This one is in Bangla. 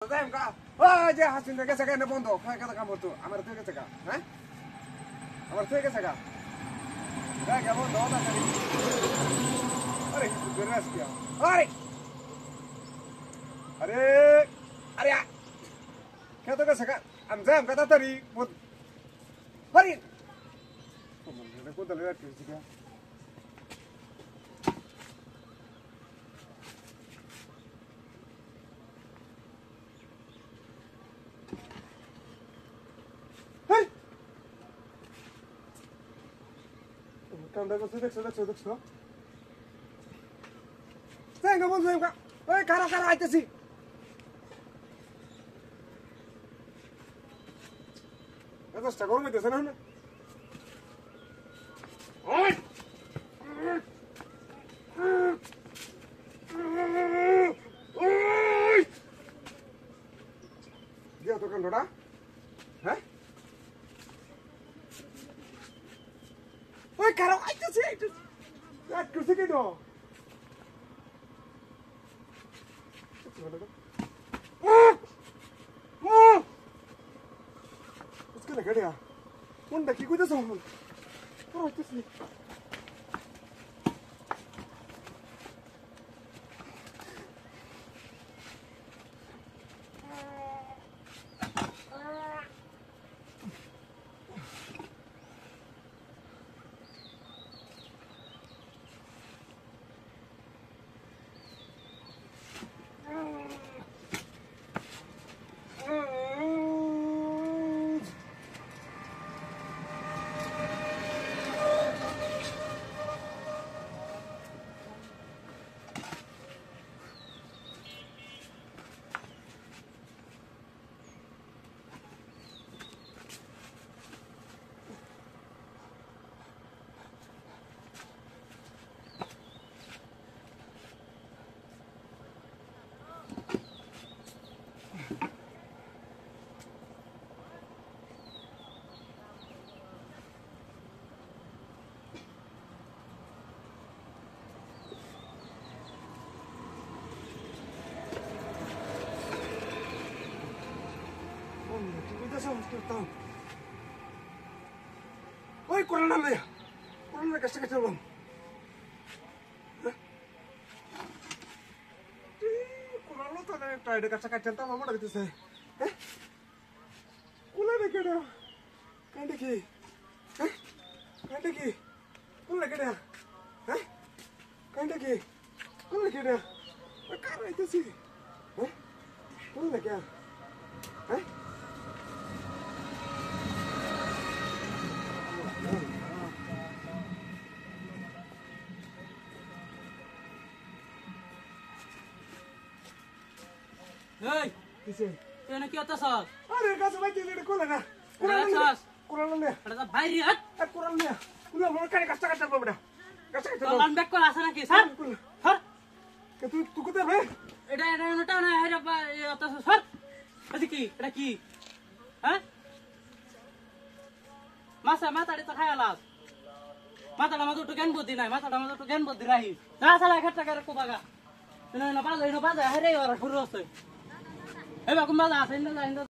যে হাসিন গেছে গা বন্ধ কথা কাম করতো আমার থেকে গেছে গা হ্যাঁ আমার থেকে গেছে গা বন্ধ আরে আরে আরে আরে খেতে গেছে গা আমি যাই কথা তারি আরে কোথায় রাখছি গা কামটা করছে দেখছো যাই বন্ধু ওই কারা কারা আইতেছি চেষ্টা করুন হইতেছে না দিয়া তো কামটা হ্যাঁ ওই কারা আইতেছি এক করছে কি তো গাড়িয়া কোনটা কি কইতেছ ওই করোনা মেয়া করোনার কাছে কাছে বললাম করোনা তো টাইডের কাছে কাছে তো আমার লাগতেছে হ্যাঁ কোলে রেখে দাও কাইন্ডে কি হ্যাঁ কাইন্ডে কি কোলে রেখে দাও হ্যাঁ কাইন্ডে কি কোলে রেখে দাও কার আইতেছি হ্যাঁ কোলে রেখে হ্যাঁ এই কিসে তুই কি হতাছ আরে কাছে ভাই তুই এটা কোলে না কোরাল না এটা ভাই রে হাট কোরাল না কোন আমার কানে কাছে কাছে বাবুটা কাছে কাছে লান ব্যাক কর আছে নাকি স্যার স্যার তুই তুই কোথায় রে এটা এটা না হেরে হতাছ স্যার এটা কি হ্যাঁ মাথাটা তো খায়ালাস মাথাটা আমাদের একটু জ্ঞান বুদ্ধি নাই মাথাটা আমাদের একটু জ্ঞান বুদ্ধি রাহি যা সালা খেটটা করে কোবাগা না বাজা হেরে ওরা শুরু হচ্ছে এবার কোন বাজা আছে না